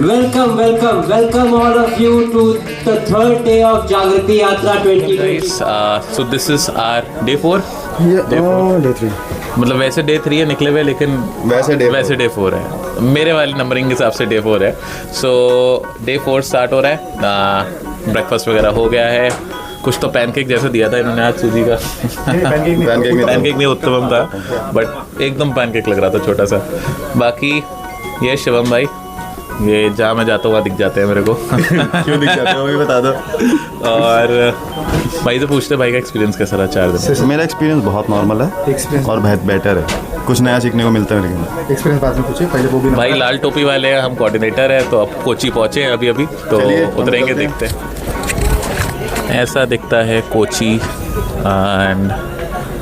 Welcome all of you to the third day of Jagrati Yatra 2020. Guys, so this is our day 4. Day 3. मतलब वैसे day 3 है निकले हुए, लेकिन वैसे डे 4 है। मेरे वाली नंबरिंग के हिसाब से डे 4 है। सो डे 4 स्टार्ट हो रहा है। ब्रेकफास्ट वगैरह हो गया है। कुछ तो पैनकेक जैसे दिया था इन्होंने आज सूजी का। पैनकेक नहीं उत्तम था, बट एकदम पैनकेक लग रहा था छोटा सा। बाकी ये शिवम भाई, ये जहाँ मैं जाता हुआ दिख जाते हैं मेरे को। क्यों दिख जाते हैं वो भी बता दो। और भाई से पूछते भाई का एक्सपीरियंस कैसा रहा 4 दिन? मेरा एक्सपीरियंस बहुत नॉर्मल है और बहुत बेटर है। कुछ नया सीखने को मिलता है। लेकिन एक्सपीरियंस बाद में पूछिए, पहले वो भी भाई लाल टोपी वाले हैं, हम कोऑर्डिनेटर हैं, तो अब कोची पहुँचे हैं अभी तो उतरेंगे, देखते हैं। ऐसा दिखता है कोची। एंड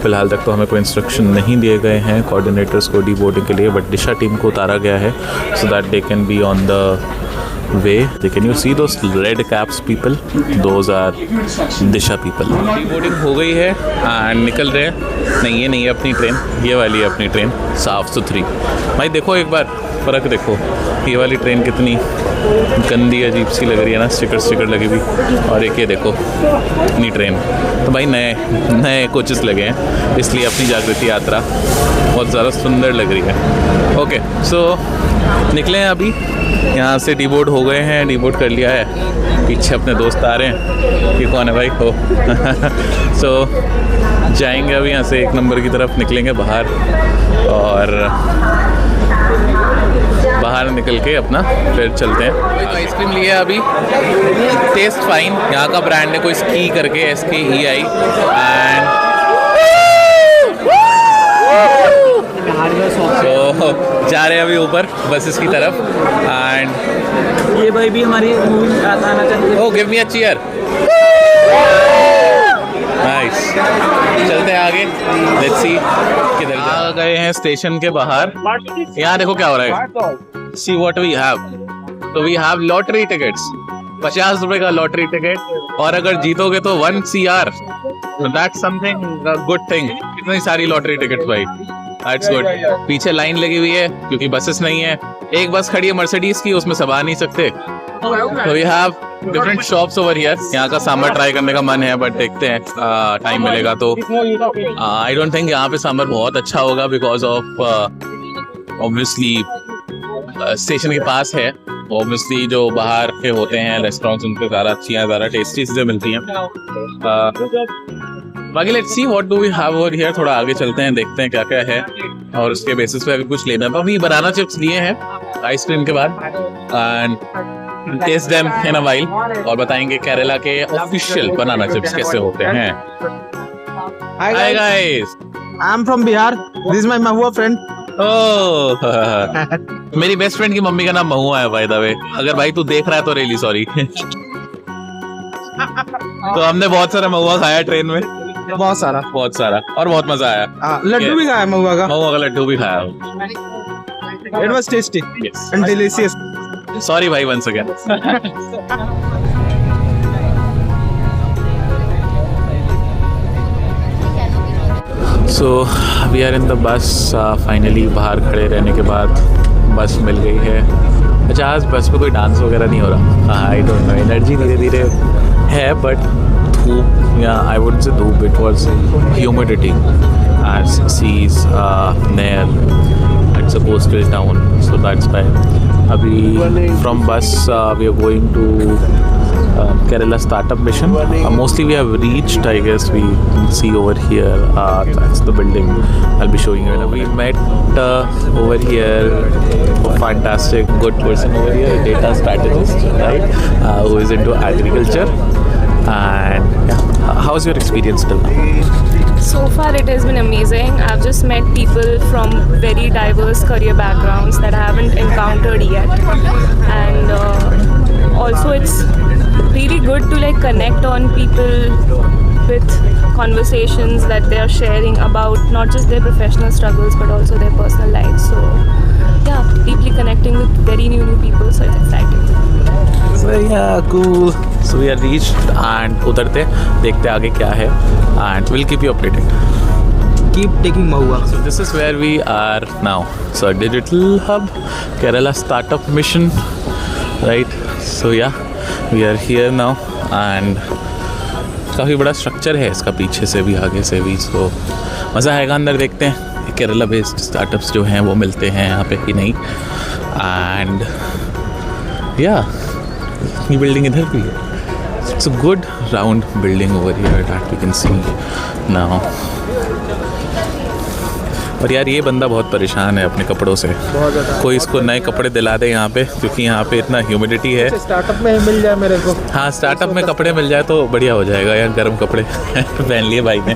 फिलहाल तक तो हमें कोई इंस्ट्रक्शन नहीं दिए गए हैं कोऑर्डिनेटर्स को डी बोर्डिंग के लिए, बट दिशा टीम को उतारा गया है so that they can be on the way. Can you see those red caps people, those are Disha people. Deboarding हो गई है एंड निकल रहे हैं। नहीं, ये नहीं है अपनी ट्रेन, ये वाली है अपनी ट्रेन, साफ़ सुथरी। भाई देखो एक बार फ़र्क देखो, ये वाली ट्रेन कितनी गंदी अजीब सी लग रही है ना, स्टिकर लगी हुई। और एक ये देखो अपनी ट्रेन। तो भाई नए कोचेस लगे हैं, इसलिए अपनी जागृति यात्रा बहुत ज़्यादा सुंदर लग रही है। ओके, सो निकले हैं अभी यहाँ से। डी बोर्ड हो गए हैं, डी बोर्ड कर लिया है। पीछे अपने दोस्त आ रहे हैं। ये कौन है भाई? हो सो जाएंगे अभी यहाँ से 1 नंबर की तरफ, निकलेंगे बाहर और बाहर निकल के अपना फिर चलते हैं। आइसक्रीम लिया अभी, टेस्ट फाइन। यहाँ का ब्रांड है कोई स्की करके, SKEI। एंड तो जा रहे हैं अभी ऊपर बसेस की तरफ। एंड ये भाई भी हमारी मूवी आना चाहिए। ओह, गिव मी अ चीयर। नाइस, चलते हैं आगे। लेट्स सी किधर आ गए हैं स्टेशन के बाहर। यहाँ देखो क्या हो रहा है। See what we have. तो वी हैव लॉटरी टिकट्स, 50 रुपए का लॉटरी टिकट, और अगर जीतोगे तो 1 CR। That's something good thing. कितनी सारी लॉटरी टिकट्स भाई, दैट्स गुड। पीछे लाइन लगी हुई है क्योंकि बसेस नहीं है। एक बस खड़ी है मर्सिडीज की, उसमें सब आ नहीं सकते। तो we have different shops over here. यहाँ का सांभर ट्राई करने का मन है, बट देखते हैं टाइम मिलेगा तो। आई डोंट थिंक यहाँ पे सांभर बहुत अच्छा होगा, बिकॉज ऑफ ऑब्वियसली स्टेशन के पास है। ऑब्वियसली जो बाहर के होते हैं रेस्टोरेंट्स, उनपे ज़्यादा टेस्टी चीज़ें मिलती हैं। बाकी let's see what do we have over here. थोड़ा आगे चलते हैं, देखते हैं क्या क्या है, और उसके बेसिस पे अभी कुछ लेना है। अभी बनाना चिप्स लिए हैं आइसक्रीम के बाद, and taste them in a while, और बताएंगे केरला के ऑफिशियल बनाना चिप्स कैसे होते हैं। Hi guys, I am from Bihar. This is my Mahua friend. Oh, मेरी बेस्ट फ्रेंड की मम्मी का नाम महुआ है बाय द वे। अगर भाई तू देख रहा है तो रियली सॉरी। तो हमने बहुत सारा महुआ खाया ट्रेन में, बहुत सारा और बहुत मजा आया। लड्डू भी खाया महुआ का लड्डू भी खाया। It was tasty and delicious. Sorry भाई once again. So we are in the bus. Finally बाहर खड़े रहने के बाद बस मिल गई है। अच्छा, आज बस पे कोई डांस वगैरह नहीं हो रहा। आई डोंट नो, एनर्जी धीरे धीरे है, बट धूप, या आई वुड से धूप, it was humidity as seas there. It's supposed to is down, so that's why. Abhi from bus we are going to Kerala Startup Mission. Mostly we have reached, I guess. We see over here, that's the building I'll be showing you. We met over here a fantastic good person over here, a data strategist, right, who is into agriculture. And yeah, how's your experience till now? So far it has been amazing. I've just met people from very diverse career backgrounds that I haven't encountered yet, and also it's really good to like connect on people with conversations that they are sharing about not just their professional struggles but also their personal lives. So yeah, deeply connecting with very new people, so it's exciting. So yeah, cool. So we are reached and उतरते देखते आगे क्या है, and we'll keep you updated. Keep taking Mahua. So this is where we are now. So Digital Hub, Kerala Startup Mission. Right. So yeah we are here now and काफ़ी बड़ा structure है इसका, पीछे से भी आगे से भी. सो मज़ा आएगा. अंदर देखते हैं केरला बेस्ड स्टार्टअप्स जो हैं वो मिलते हैं यहाँ पे कि नहीं. एंड या ये बिल्डिंग इधर भी है. It's a good round building over here that we can see now. और यार ये बंदा बहुत परेशान है अपने कपड़ों से. कोई इसको नए कपड़े दिला दे यहाँ पे, क्योंकि यहाँ पे इतना ह्यूमिडिटी है. स्टार्टअप में मिल जाए मेरे को. हाँ, स्टार्टअप में कपड़े मिल जाए तो बढ़िया हो जाएगा यार. गर्म कपड़े पहन लिए भाई ने.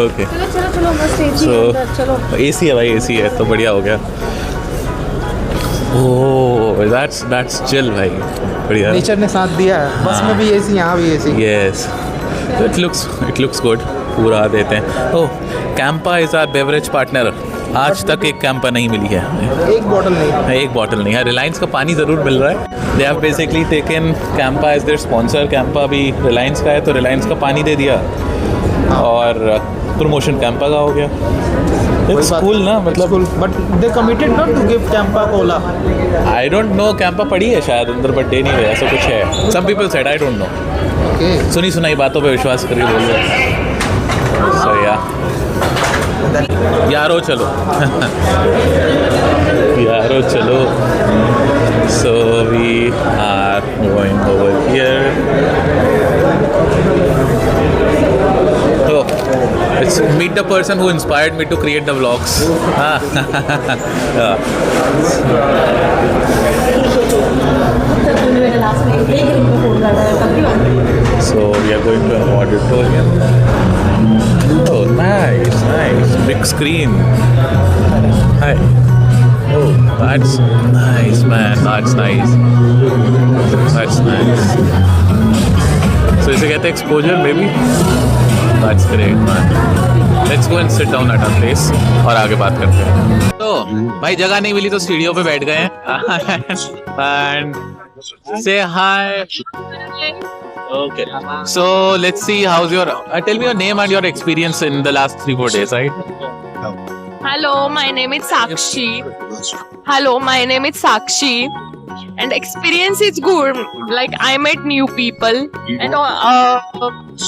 ओके, सो एसी है भाई, एसी है तो बढ़िया हो गया. ओह दैट्स चिल भाई, बढ़िया. नेचर ने साथ दिया है. बस में भी एसी, यहाँ भी AC. Yes, it looks good. पूरा देते हैं. Oh, Campa is our beverage partner. आज तक एक कैंपा नहीं मिली है. एक बॉटल नहीं है. रिलायंस का पानी ज़रूर मिल रहा है. They have basically taken Campa as their sponsor. Campa भी रिलायंस का है तो रिलायंस का पानी दे दिया और प्रमोशन कैंपा का हो गया. इट्स कूल ना, मतलब. But they committed not to give Campa Cola. I don't know. Campa पड़ी है शायद अंदर बट दे नहीं रहे, ऐसा कुछ है. Some people said, I don't know. सुनी सुनाई बातों पे विश्वास करके बोल रहे. सो यारो चलो. यारो चलो. So we are going over here. तो it's meet the person who inspired me to create the vlogs. So we are going to an auditorium. Oh, nice. Big screen. Hi. Oh, that's nice, man. That's nice. So इसे कहते हैं exposure, maybe? That's great, man. Let's go and sit down at our place और आगे बात करते हैं. तो भाई जगह नहीं मिली तो सीढ़ियों पे बैठ गए हैं. And say hi. Okay. So let's see how's your. Tell me your name and your experience in the last 3-4 days, right? Hello, my name is Sakshi. And experience is good. Like I met new people and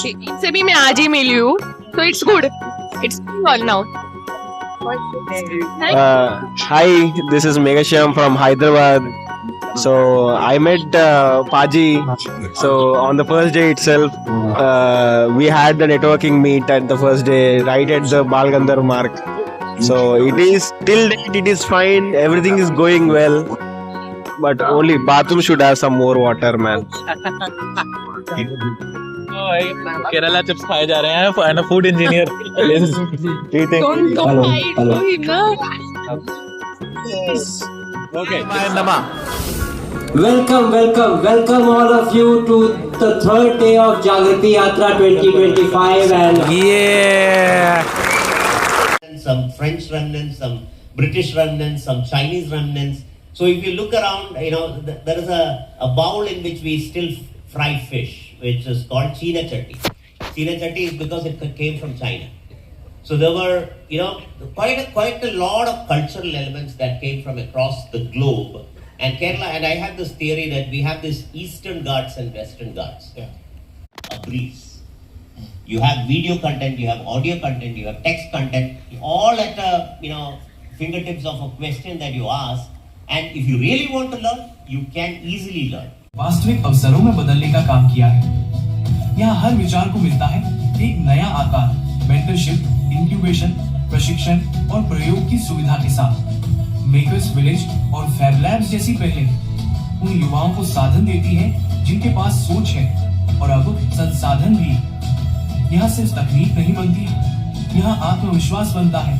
इनसे भी मैं आज ही मिली हूँ. So it's good. It's all now. Hi, this is Meghashyam from Hyderabad. So I met Paji. So on the first day itself, we had the networking meet at the first day, right at the Bal Gandharv mark. So it is till date it is fine. Everything is going well, but only bathroom should have some more water, man. Kerala chips खाए जा रहे हैं. And food engineer Okay, Nama. Welcome all of you to the third day of Jagrati Yatra 2025 and Yeah. Some French remnants, some British remnants, some Chinese remnants. So if you look around, there is a bowl in which we still fry fish, which is called China Chatti. China Chatti is because it came from China. So there were, quite a lot of cultural elements that came from across the globe. And Kerala, and I have this theory that we have this Eastern Ghats and Western Ghats. Yeah. A breeze. You have video content, you have audio content, you have text content, all at fingertips of a question that you ask. And if you really want to learn, you can easily learn. वास्तविक अवसरों में बदलने का काम किया है. यहाँ हर विचार को मिलता है एक नया आकार. मेंटरशिप, इंक्यूबेशन, प्रशिक्षण और प्रयोग की सुविधा के साथ मेकर्स विलेज और फैब लैब्स जैसी पहलें उन युवाओं को साधन देती है जिनके पास सोच है और अब संसाधन भी. यहाँ सिर्फ तकनीक नहीं बनती, यहाँ आत्मविश्वास बनता है.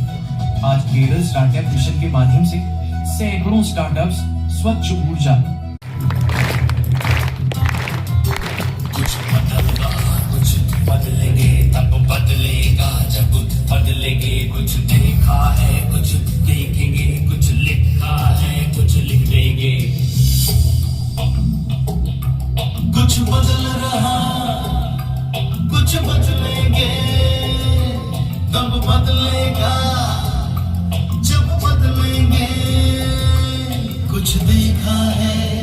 आज केरल स्टार्टअप मिशन के माध्यम से सैकड़ों स्टार्टअप्स स्वच्छ ऊर्जा. कुछ बदलेंगे तब बदलेगा जब बदलेंगे. कुछ देखा है, कुछ देखेंगे, कुछ लिखा है, कुछ लिख देंगे. कुछ बदल रहा, कुछ बदलेंगे तब बदलेगा जब बदलेंगे. कुछ देखा है,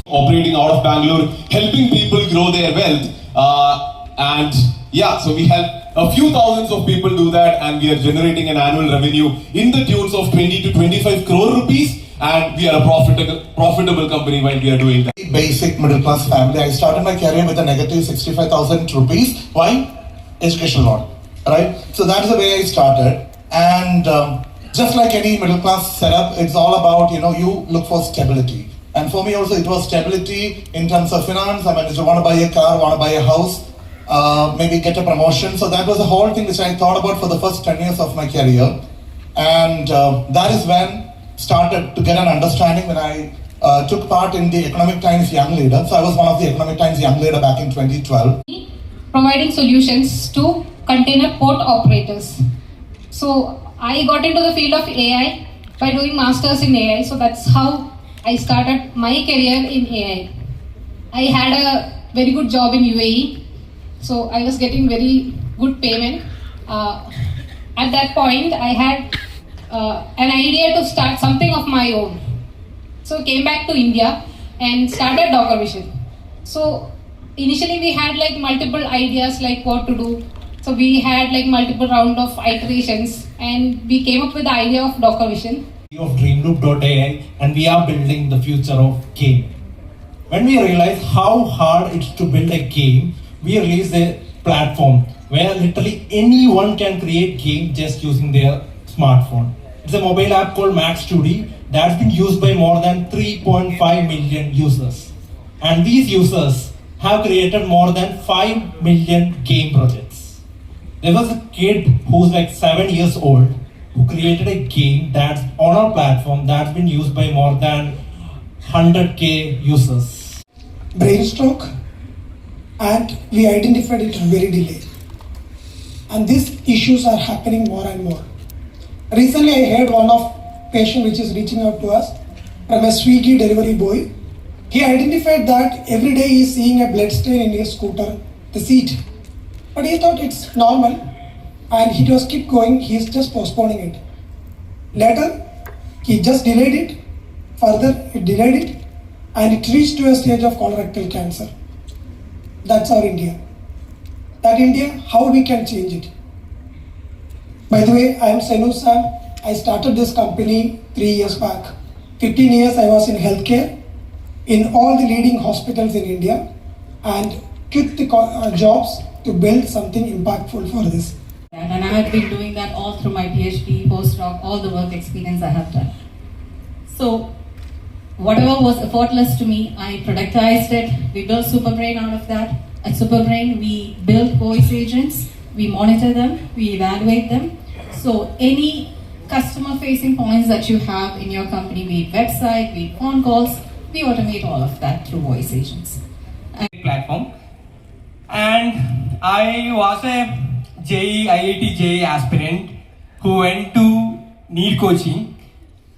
operating out of Bangalore, helping people grow their wealth. And yeah, so we help a few thousands of people do that, and we are generating an annual revenue in the tunes of 20 to 25 crore rupees. And we are a profitable company while we are doing that. Basic middle class family. I started my career with a negative 65,000 rupees. Why? Education loan, right? So that's the way I started. And just like any middle class setup, it's all about, you look for stability. And for me also, it was stability in terms of finance. I mean, if you want to buy a car, want to buy a house, maybe get a promotion. So that was the whole thing which I thought about for the first 10 years of my career. And that is when started to get an understanding when I took part in the Economic Times Young Leader. So I was one of the Economic Times Young Leader back in 2012. Providing solutions to container port operators. So I got into the field of AI by doing masters in AI. So that's how I started my career in AI. I had a very good job in UAE. So I was getting very good payment. At that point, I had an idea to start something of my own. So came back to India and started Docker Vision. So initially we had like multiple ideas like what to do. So we had like multiple round of iterations and we came up with the idea of Docker Vision. Of Dreamloop.ai, and we are building the future of game. When we realized how hard it's to build a game, we released a platform where literally anyone can create game just using their smartphone. It's a mobile app called Max 2D that's been used by more than 3.5 million users. And these users have created more than 5 million game projects. There was a kid who's like 7 years old who created a game that's on our platform that's been used by more than 100k users. Brainstroke, and we identified it very delayed. And these issues are happening more and more. Recently I heard one of patient which is reaching out to us from a Swiggy delivery boy. He identified that every day he is seeing a blood stain in his scooter, the seat. But he thought it's normal and he just keep going, he is just postponing it. Later, he just delayed it, further he delayed it, and it reached to a stage of colorectal cancer. That's our India. That India, how we can change it? By the way, I am Senu Sam. I started this company 3 years back. 15 years I was in healthcare in all the leading hospitals in India and quit the jobs to build something impactful for this. And I have been doing that all through my PhD, postdoc, all the work experience I have done. So whatever was effortless to me, I productized it. We built Superbrain out of that. At Superbrain, we build voice agents, we monitor them, we evaluate them. So any customer-facing points that you have in your company, be it website, be it phone calls, we automate all of that through voice agents. Platform. And I was a IIT JEE aspirant who went to need coaching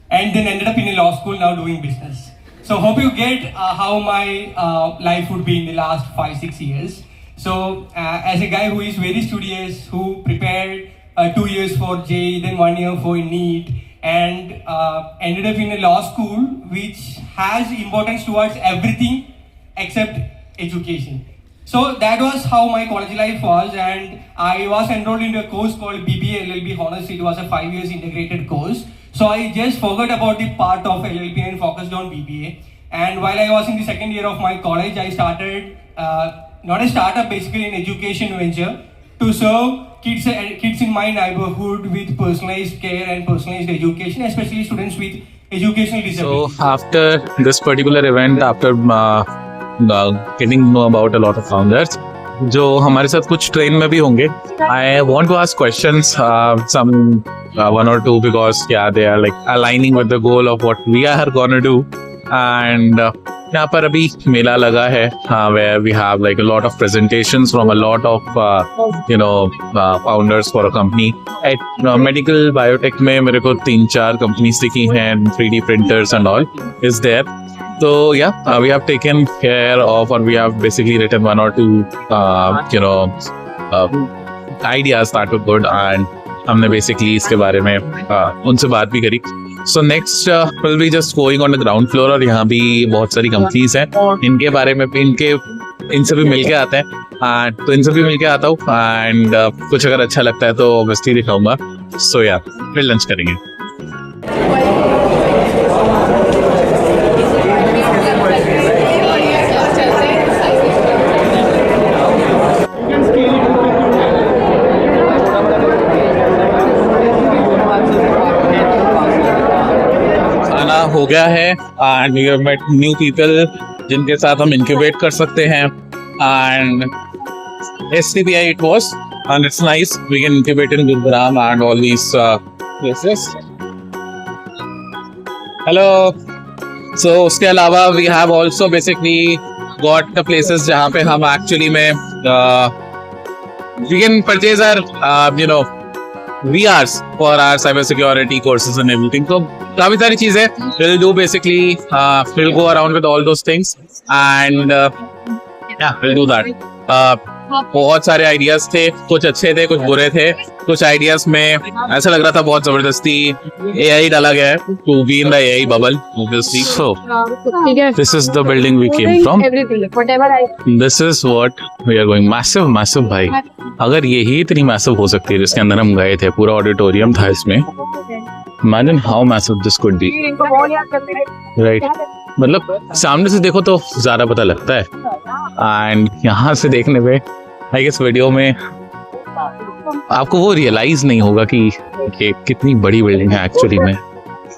and then ended up in a law school now doing business. So hope you get how my life would be in the last 5-6 years. So as a guy who is very studious, who prepared 2 years for JEE, then 1 year for NEET, and ended up in a law school which has importance towards everything except education. So that was how my college life was, and I was enrolled in a course called BBA LLB Honors. It was a 5 years integrated course. So I just forgot about the part of LLB and focused on BBA. And while I was in the second year of my college, I started, not a startup, basically an education venture to serve kids in my neighborhood with personalized care and personalized education, especially students with educational disabilities. So after this particular event, after getting to know about a lot of founders, जो हमारे साथ कुछ train में भी होंगे, I want to ask questions, some one or two, because yeah, they are like aligning with the goal of what we are gonna do. And यहाँ पर अभी मेला लगा है, where we have like a lot of presentations from a lot of founders for a company. At medical biotech में मेरे को 3-4 companies दिखी हैं, 3D printers and all is there. So yeah, we have taken care of, or we have basically written 1 or 2 ideas that were good, and हमने basically इसके बारे में उनसे बात भी करी. So next will be just going on the ground floor, और यहाँ भी बहुत सारी कंपनीज हैं, इनके बारे में भी इनसे भी मिल के आते हैं, तो इनसे भी मिल के आता हूँ, एंड कुछ अगर अच्छा लगता है तो ऑब्वियसली दिखाऊंगा। सो या फिर लंच करेंगे। हो गया है, and we have met new people जिनके साथ हम इंक्यूबेट कर सकते हैं, and STPI it was, and it's nice we can incubate in Gurugram and all these places. Hello. So उसके अलावा we have also basically got the places जहाँ पे हम actually में we can purchase our VRs for our cyber security courses and everything. So काफी सारी चीजें we'll do basically, we'll go around with all those things, and yeah, we'll do that. बहुत सारे ideas थे, कुछ अच्छे थे, कुछ बुरे थे। कुछ आइडियाज में ऐसा लग रहा था बहुत जबरदस्ती AI डाला गया है to be in the AI bubble, obviously. So this is the building we came from. This is what we are going. Massive भाई, अगर यही इतनी मैसिव हो सकती है जिसके अंदर हम गए थे, पूरा ऑडिटोरियम था इसमें, imagine how massive this could be, right? मतलब सामने से देखो तो ज़्यादा पता लगता है, एंड यहाँ से देखने पे आई गेस वीडियो में आपको वो रियलाइज नहीं होगा कि ये कितनी बड़ी बिल्डिंग है एक्चुअली में।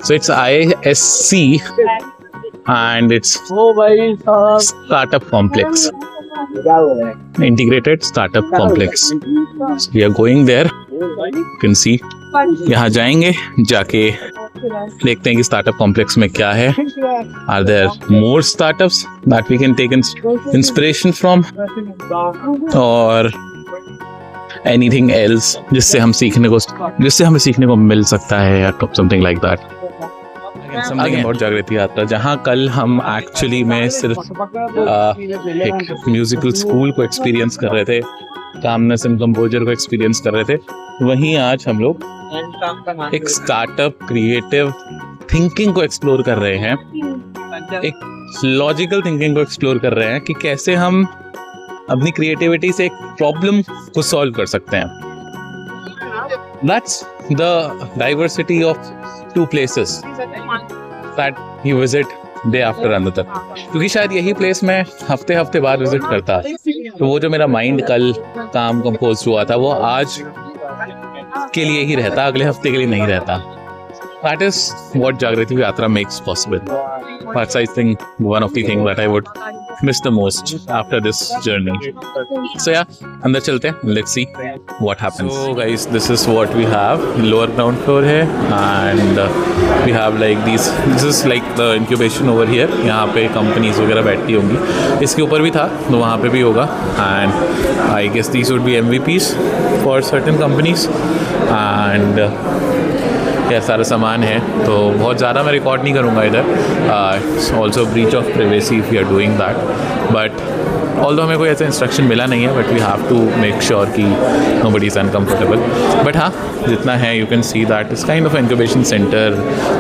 So it's ISC and it's startup complex, integrated startup complex. We are going there, you can see. यहाँ जाएंगे, जाके देखते हैं कि स्टार्टअप कॉम्प्लेक्स में क्या है। Are there more startups that we can take inspiration from, और एनीथिंग एल्स जिससे हमें सीखने को मिल सकता है, या समथिंग लाइक दैट। बहुत जागृति यात्रा, जहाँ कल हम एक्चुअली में सिर्फ एक म्यूजिकल स्कूल को एक्सपीरियंस कर रहे थे, कामनेस एंड कंपोजर को एक्सपीरियंस कर रहे थे, वहीं आज हम लोग एक स्टार्टअप क्रिएटिव थिंकिंग को एक्सप्लोर कर रहे हैं, एक लॉजिकल थिंकिंग को एक्सप्लोर कर रहे हैं कि कैसे हम अपनी क्रिएटिविटी से एक प्रॉब्लम को सॉल्व कर सकते हैं। That's the diversity of two places that you visit day after another, क्योंकि शायद यही प्लेस मैं हफ्ते बाद विजिट करता, तो वो जो मेरा माइंड कल काम कंपोज हुआ था वो आज के लिए ही रहता, अगले हफ्ते के लिए नहीं रहता। That is what Jagriti Yatra makes possible. That's, I think, one of the things that I would miss the most after this journey. So yeah, अंदर चलते हैं, let's see what happens. So guys, this is what we have. Lower ground floor है, and we have like these. This is like the incubation over here. यहाँ पे companies वगैरह बैठती होंगी। इसके ऊपर भी था, तो वहाँ पे भी होगा, and I guess these would be MVPs for certain companies, and यह सारा सामान है। तो बहुत ज़्यादा मैं रिकॉर्ड नहीं करूँगा इधर। Also breach of privacy if you are doing that, but although हमें कोई ऐसा इंस्ट्रक्शन मिला नहीं है, but we have to make sure कि नोबडी इज़ अनकम्फर्टेबल। बट हाँ, जितना है you can see that is kind of incubation centre,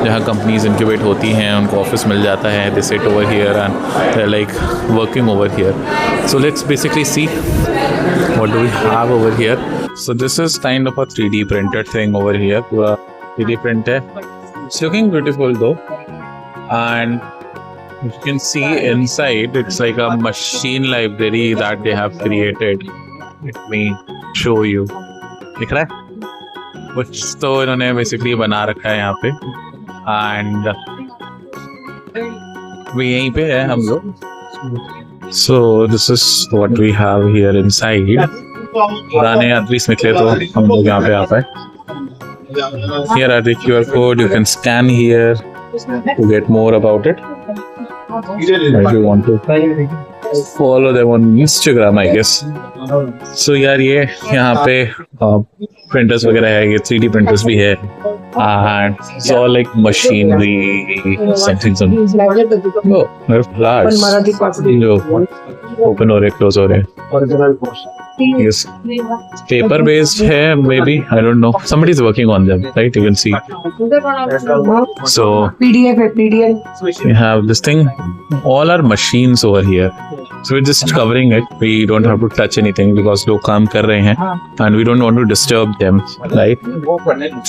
जहाँ कंपनीज इंक्यूबेट होती हैं, उनको ऑफिस मिल जाता है, they sit over here and they are like working over here. So let's basically C what do we have over here. So this is kind of a 3D printed thing over here, पूरा 3D print है। It's looking beautiful though, and you can see inside it's like a machine library that they have created. Let me show you. दिख रहा है? कुछ तो इन्होंने basically बना रखा है यहाँ पे, and we यहीं पे है हम लोग। So this is what we have here inside. पुराने यात्री निकले तो हम लोग यहाँ पे आ पाए। Here are the QR code. You can scan here to get more about it. If you want to follow them on Instagram, I guess. So यार ये यहाँ पे printers वगैरह है, ये 3D printers भी है, and it's all like machinery, some. Oh, there are flowers. जो open हो रहे, close हो रहे. Yes, paper based है, maybe, I don't know. Somebody is working on them, right? You can see. So PDF. we have this thing. All our machines over here. So we're just covering it. We don't have to touch anything because लोग काम कर रहे हैं, and we don't want to disturb them, right?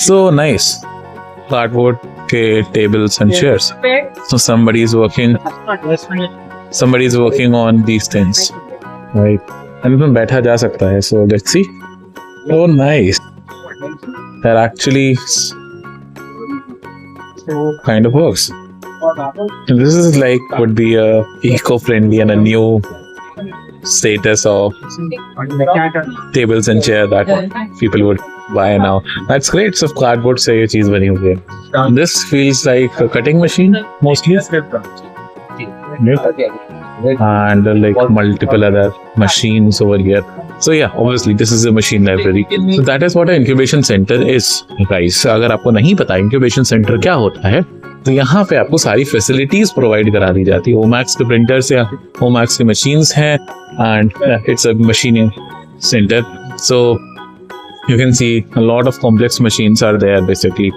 So nice. Cardboard tables and chairs. So somebody is working on these things, right? And इसमें बैठा जा सकता है. So let's see. Oh, nice. That actually kind of works. And this is like would be a eco-friendly and a new status of tables and chair that people would buy now. That's great. So cardboard से ये चीज बनी हुई है. This feels like a cutting machine mostly. And like multiple other machines over here. So yeah, obviously this is a machine library. So that is what an incubation center is, guys. अगर आपको नहीं पता incubation center क्या होता है, तो यहाँ पे आपको सारी फैसिलिटीज प्रोवाइड करा दी जाती है. ओमैक्स के प्रिंटर्स या ओमैक्स के मशीन्स हैं, and it's a machining centre. So you can see a lot of complex machines are there basically.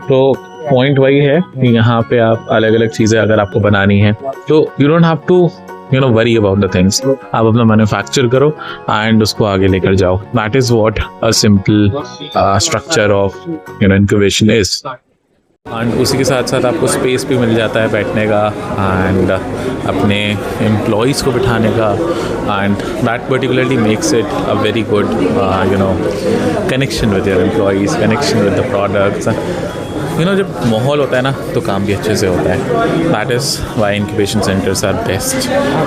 तो पॉइंट वही है कि यहाँ पे आप अलग अलग चीज़ें अगर आपको बनानी है तो you don't have to worry about the things. आप अपना मैन्युफैक्चर करो एंड उसको आगे लेकर जाओ. That is what a simple structure of incubation is. And उसी के साथ साथ आपको स्पेस भी मिल जाता है बैठने का एंड अपने एम्प्लॉयज़ को बिठाने का. And that particularly makes it a very good connection with your employees, connection with the products. जब माहौल होता है ना तो काम भी अच्छे से होता है. That is why incubation centres are best.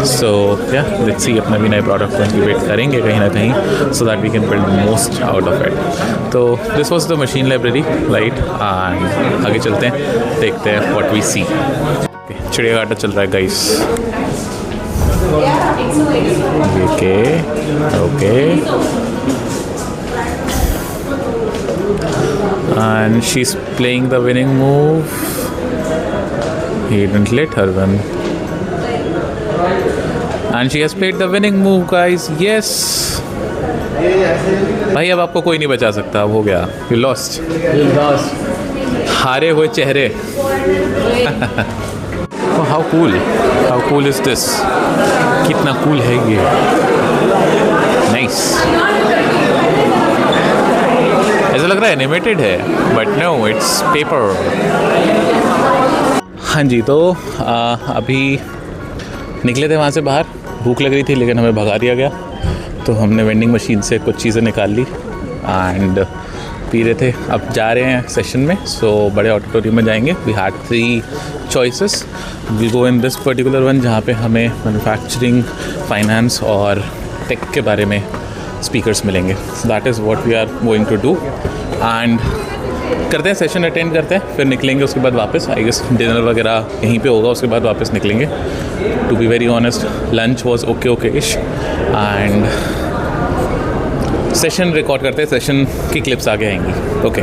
So yeah let's सी, अपना भी नए प्रोडक्ट को इंक्यूबेट करेंगे कहीं ना कहीं, so that we can build most out of it. तो this was the machine library, right. And आगे चलते हैं, देखते हैं व्हाट वी सी. चिड़ियाघाट चल रहा है guys. Okay. And she's playing the winning move. He didn't let her win. And she has played the winning move, guys. Yes. भाई अब आपको कोई नहीं बचा सकता. अब हो गया. You lost. हारे हुए चेहरे. Oh, how cool. How cool is this? कितना cool है ये. Nice. ऐसा लग रहा है एनिमेटेड है, बट नो, इट्स पेपर. हाँ जी, तो अभी निकले थे वहाँ से बाहर. भूख लग रही थी लेकिन हमें भगा दिया गया, तो हमने वेंडिंग मशीन से कुछ चीज़ें निकाल ली एंड पी रहे थे. अब जा रहे हैं सेशन में. सो बड़े ऑडिटोरियम में जाएंगे. We had 3 choices. We go in this particular one जहाँ पे हमें मैन्युफैक्चरिंग, फाइनेंस और टेक के बारे में स्पीकर्स मिलेंगे. That is what we are going to do. And करते हैं, सेशन अटेंड करते हैं, फिर निकलेंगे. उसके बाद वापस आई गेस डिनर वगैरह यहीं पे होगा. उसके बाद वापस निकलेंगे. To be very honest, lunch was okay ish. And session record करते हैं. सेशन की क्लिप्स आगे आएंगी. Okay.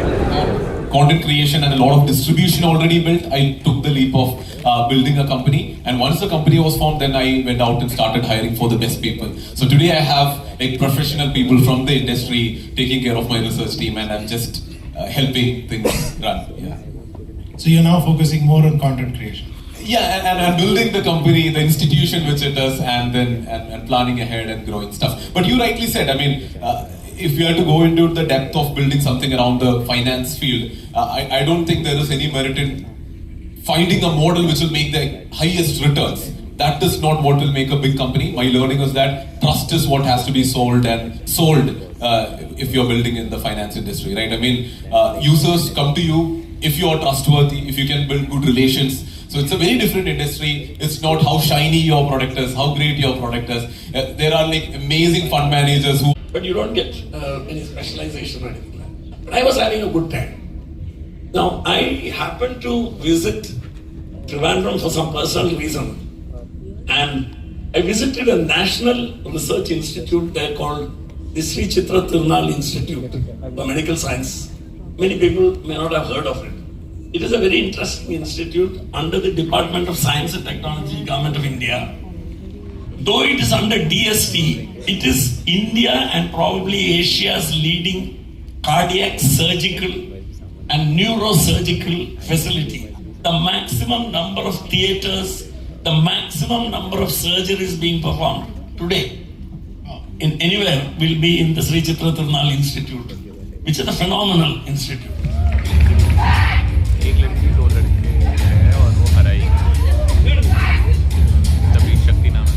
Content creation and a lot of distribution already built. I took the leap of building a company, and once the company was formed, then I went out and started hiring for the best people. So today I have like professional people from the industry taking care of my research team, and I'm just helping things run. Yeah. So you're now focusing more on content creation. Yeah, and building the company, the institution which it does, and then and planning ahead and growing stuff. But you rightly said, I mean, if we are to go into the depth of building something around the finance field, I don't think there is any merit in finding a model which will make the highest returns. That is not what will make a big company. My learning is that trust is what has to be sold if you're building in the finance industry, right? I mean, users come to you if you are trustworthy, if you can build good relations. So it's a very different industry. It's not how shiny your product is, how great your product is. There are like amazing fund managers who... But you don't get any specialization or anything like that. But I was having a good time. Now, I happened to visit Trivandrum for some personal reason. And I visited a national research institute there called the Sri Chitra Tirunal Institute for Medical Science. many people may not have heard of it. It is a very interesting institute under the Department of Science and Technology, Government of India. Though it is under DST, it is India and probably Asia's leading cardiac, surgical and neurosurgical facility. The maximum number of theaters, the maximum number of surgeries being performed today in anywhere will be in the Sri Chitra Tirunal Institute, which is a phenomenal institute. एक लड़की दो लड़के हैं और वो हराई तभी शक्ति नाम है।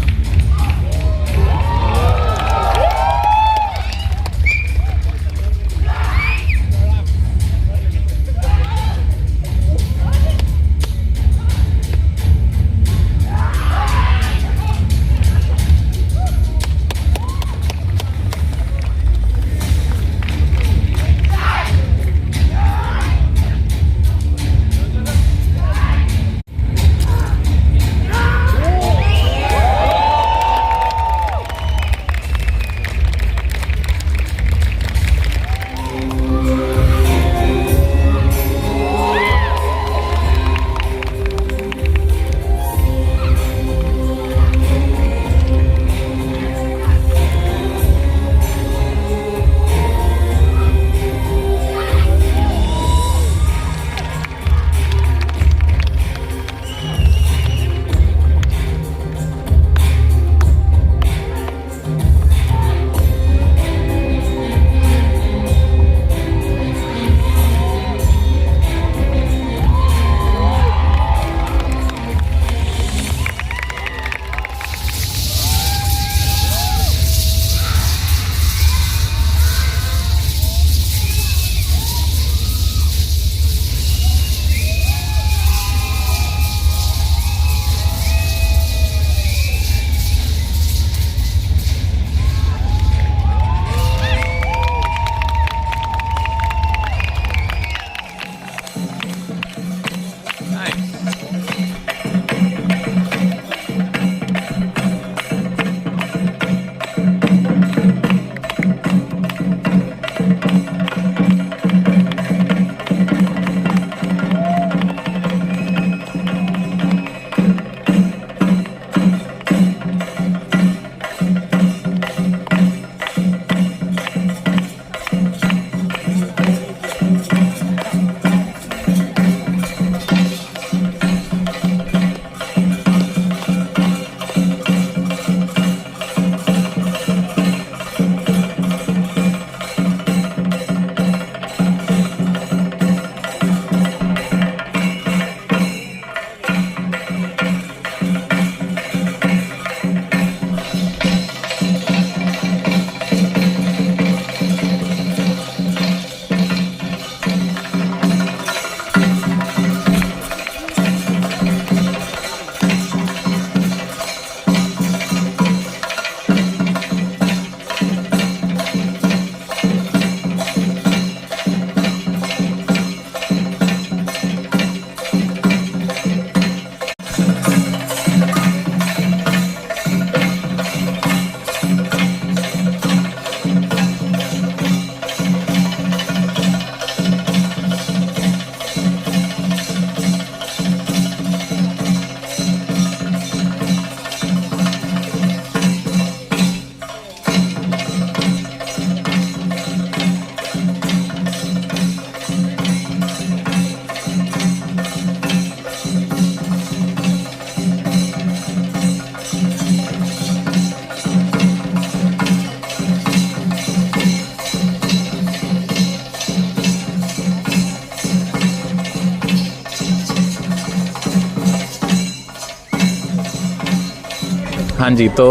हाँ जी, तो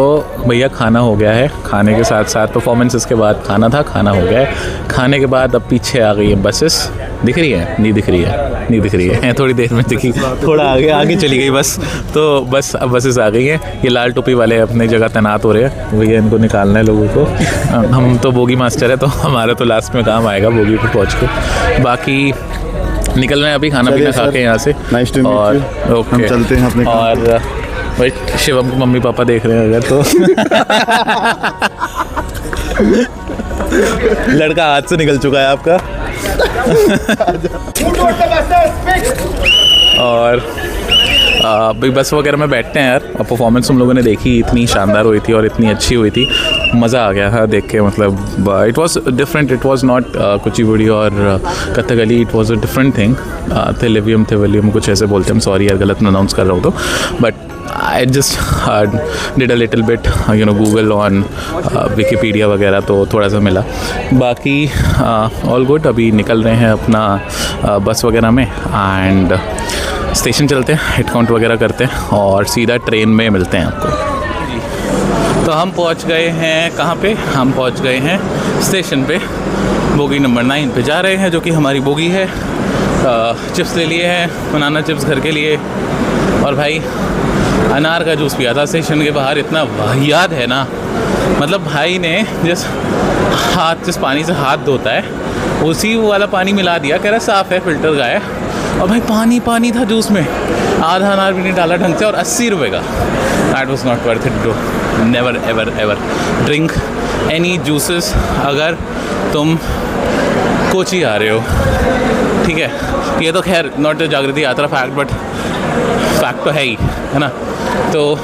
भैया खाना हो गया है, खाने के साथ साथ परफॉर्मेंसेस के बाद खाना था, खाना हो गया है। खाने के बाद अब पीछे आ गई है बसेस, दिख रही है? नहीं दिख रही है, नहीं दिख रही है, थोड़ी देर में दिखी, थोड़ा आगे आगे चली गई बस। तो बस अब बसेस आ गई हैं। ये लाल टोपी वाले अपनी जगह तैनात हो रहे हैं, भैया इनको निकालना है लोगों को। हम तो बोगी मास्टर है, तो हमारा तो लास्ट में काम आएगा बोगी पे पहुँच के। बाकी निकल रहे हैं अभी खाना पीना खा के यहाँ से। और ओके, हम चलते हैं अपने और भाई शिवम के मम्मी पापा देख रहे हैं अगर तो लड़का हाथ से निकल चुका है आपका। और अभी बस वगैरह में बैठते हैं यार। परफॉर्मेंस हम लोगों ने देखी, इतनी शानदार हुई थी और इतनी अच्छी हुई थी, मज़ा आ गया था देख के। मतलब it was different, it was not Kuchipudi और Kathakali, it was a different thing. थिलिवियम कुछ ऐसे बोलते हैं, सॉरी यार गलत प्रोनाउंस कर रहा हूँ तो, but I just did a little bit Google on Wikipedia वगैरह, तो थोड़ा सा मिला। बाकी ऑल गुड। अभी निकल रहे हैं अपना बस वगैरह में एंड स्टेशन चलते हैं, हेड काउंट वगैरह करते हैं और सीधा ट्रेन में मिलते हैं आपको। तो हम पहुंच गए हैं कहाँ पे? हम पहुंच गए हैं स्टेशन पे, बोगी नंबर 9 पे जा रहे हैं, जो कि हमारी बोगी है। चिप्स ले लिए हैं, बनाना चिप्स घर के लिए, और भाई अनार का जूस पिया था स्टेशन के बाहर। इतना वाहियात है ना, मतलब भाई ने जिस पानी से हाथ धोता है उसी वाला पानी मिला दिया, कह रहा साफ़ है, फिल्टर का है, और भाई पानी पानी था जूस में, आधा अनार भी नहीं डाला ढंग से, और 80 रुपये का। That was not worth it bro. Never ever ever drink any juices अगर तुम कोची आ रहे हो, ठीक है। ये तो खैर नॉट जागृति यात्रा फैक्ट, बट फैक्ट तो है ही, है ना। तो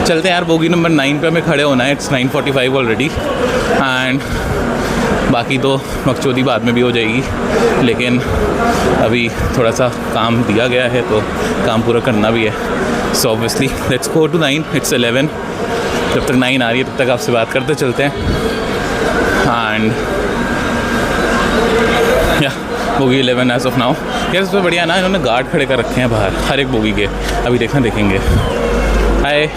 चलते हैं यार, बोगी नंबर 9 पे हमें खड़े होना है। इट्स 9:45 ऑलरेडी, एंड बाकी तो मकचोदी बाद में भी हो जाएगी, लेकिन अभी थोड़ा सा काम दिया गया है तो काम पूरा करना भी है। So obviously let's go to 9। It's 11। जब तक 9 आ रही है तब तक आपसे बात करते चलते हैं। एंड या बोगी 11 एज ऑफ नाउ। यार इसमें बढ़िया ना, इन्होंने गार्ड खड़े कर रखे हैं बाहर हर एक बोगी के। अभी देखेंगे। हाय,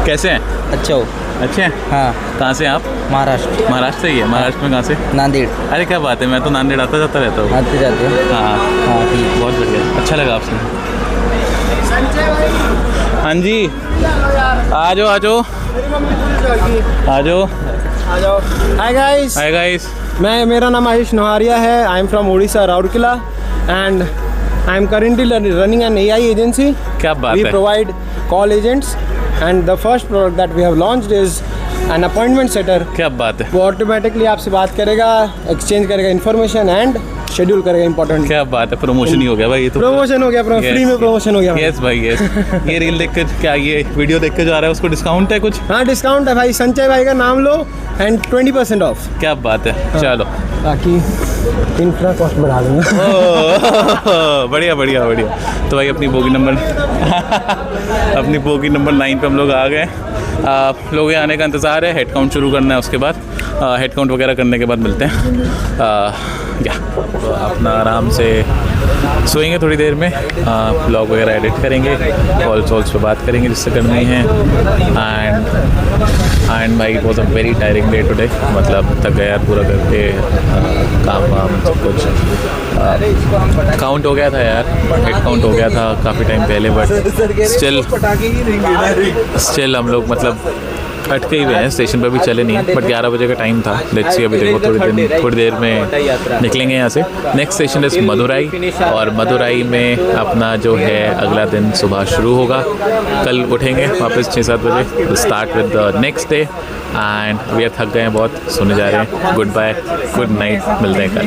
कैसे हैं? अच्छा हो। अच्छे हैं? हाँ। कहाँ से आप? महाराष्ट्र। महाराष्ट्र से ही है? महाराष्ट्र में कहाँ से? नांदेड़। अरे क्या बात है, मैं तो नांदेड़ आता जाता रहता हूँ। आते जाते हैं? हाँ हाँ ठीक, बहुत बढ़िया, अच्छा लगा आपसे। हाँ जी, आ जाओ। Hi guys. Hi guys. मेरा नाम आयुष नोहारिया है। आई am from Orissa, Rourkela, and I am currently running an AI agency. क्या बात है? We provide call agents, and the first product that we have launched is an appointment setter. क्या बात है? वो ऑटोमेटिकली आपसे बात करेगा, एक्सचेंज करेगा इन्फॉर्मेशन एंड शेड्यूल करेगा इंपॉर्टेंट। क्या बात है, प्रमोशन ही हो गया भाई ये तो। प्रमोशन हो गया, फ्री में प्रमोशन हो गया। यस भाई यस। ये रील देख के, क्या ये वीडियो देख के जो आ रहा है उसको डिस्काउंट है कुछ? हाँ डिस्काउंट है भाई, संजय भाई का नाम लो एंड 20% ऑफ। क्या बात है, चलो। बाकी इंफ्रा कॉस्ट बढ़ा दूंगा। बढ़िया। तो भाई अपनी बोगी नंबर 9 पे हम लोग आ गए। लोगों के आने का इंतज़ार है, हेड काउंट शुरू करना है, उसके बाद हेड काउंट वगैरह करने के बाद मिलते हैं। तो अपना आराम से सोएंगे थोड़ी देर में, ब्लॉग वगैरह एडिट करेंगे, कॉल्स पे बात करेंगे जिससे करनी है। एंड भाई it was a very tiring day today, मतलब थक गया पूरा करके, काम वाम सब कुछ काउंट हो गया था यार, हेड काउंट हो गया था काफ़ी टाइम पहले, बट स्टिल हम लोग मतलब अटके ही हुए हैं, स्टेशन पर भी चले नहीं, बट 11 बजे का टाइम था। लेट्स सी, अभी देखो थोड़ी देर में निकलेंगे यहाँ से। नेक्स्ट स्टेशन इज़ मदुराई, और मदुराई में अपना जो है अगला दिन सुबह शुरू होगा। कल उठेंगे वापस 6-7 बजे, start with the next day. And we थक गए हैं बहुत, सोने जा रहे हैं। गुड बाय, गुड नाइट, मिलते हैं कल।